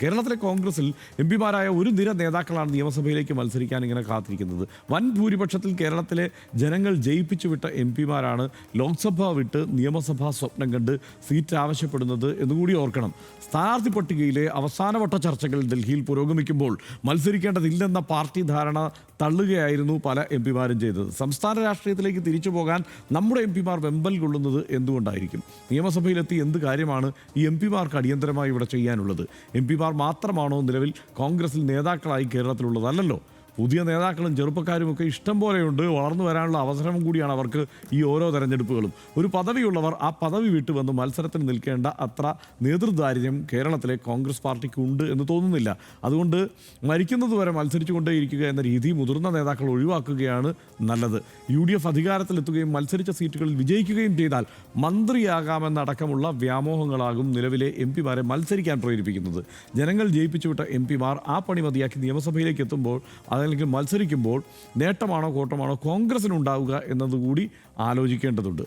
കേരളത്തിലെ കോൺഗ്രസിൽ എംപിമാരായ ഒരു നിര നേതാക്കളാണ് നിയമസഭയിലേക്ക് മത്സരിക്കാൻ ഇങ്ങനെ കാത്തിരിക്കുന്നത്. വൻ ഭൂരിപക്ഷത്തിൽ കേരളത്തിലെ ജനങ്ങൾ ജയിപ്പിച്ചു വിട്ട എംപിമാരാണ് ലോക്സഭ വിട്ട് നിയമസഭാ സ്വപ്നം കണ്ട് സീറ്റ് ആവശ്യപ്പെടുന്നത് എന്നുകൂടി ഓർക്കണം. സ്ഥാനാർത്ഥി പട്ടികയിലെ അവസാനവട്ട ചർച്ചകൾ ഡൽഹിയിൽ പുരോഗമിക്കുമ്പോൾ മത്സരിക്കേണ്ടതില്ലെന്ന പാർട്ടി ധാരണ തള്ളുകയായിരുന്നു പല എംപിമാരും ചെയ്തത്. സംസ്ഥാന രാഷ്ട്രീയത്തിലേക്ക് തിരിച്ചു പോകാൻ നമ്മുടെ എംപിമാർ വെമ്പൽ കൊള്ളുന്നത് എന്തുകൊണ്ടായിരിക്കും? നിയമസഭയിലെത്തി എന്ത് കാര്യമാണ് ഈ എംപിമാർക്ക് അടിയന്തരമായി ഇവിടെ ചെയ്യാനുള്ളത്? എംപിമാർ മാത്രമാണോ നിലവിൽ കോൺഗ്രസിൽ നേതാക്കളായി കേരളത്തിലുള്ളതല്ലോ? പുതിയ നേതാക്കളും ചെറുപ്പക്കാരുമൊക്കെ ഇഷ്ടം പോലെയുണ്ട്. വളർന്നു വരാനുള്ള അവസരം കൂടിയാണ് അവർക്ക് ഈ ഓരോ തെരഞ്ഞെടുപ്പുകളും. ഒരു പദവിയുള്ളവർ ആ പദവി വിട്ടു വന്ന് മത്സരത്തിന് നിൽക്കേണ്ട അത്ര നേതൃദാരിദ്ര്യം കേരളത്തിലെ കോൺഗ്രസ് പാർട്ടിക്ക് ഉണ്ട് എന്ന് തോന്നുന്നില്ല. അതുകൊണ്ട് മരിക്കുന്നതുവരെ മത്സരിച്ചുകൊണ്ടേയിരിക്കുക എന്ന രീതി മുതിർന്ന നേതാക്കൾ ഒഴിവാക്കുകയാണ് നല്ലത്. UDF അധികാരത്തിലെത്തുകയും മത്സരിച്ച സീറ്റുകളിൽ വിജയിക്കുകയും ചെയ്താൽ മന്ത്രിയാകാമെന്നടക്കമുള്ള വ്യാമോഹങ്ങളാകും നിലവിലെ എംപിമാരെ മത്സരിക്കാൻ പ്രേരിപ്പിക്കുന്നത്. ജനങ്ങൾ ജയിപ്പിച്ചുവിട്ട എംപിമാർ ആ പണി മതിയാക്കി നിയമസഭയിലേക്ക് എത്തുമ്പോൾ അല്ലെങ്കിൽ മത്സരിക്കുമ്പോൾ നേട്ടമാണോ കോട്ടമാണോ കോൺഗ്രസിനുണ്ടാവുക എന്നതുകൂടി ആലോചിക്കേണ്ടതുണ്ട്.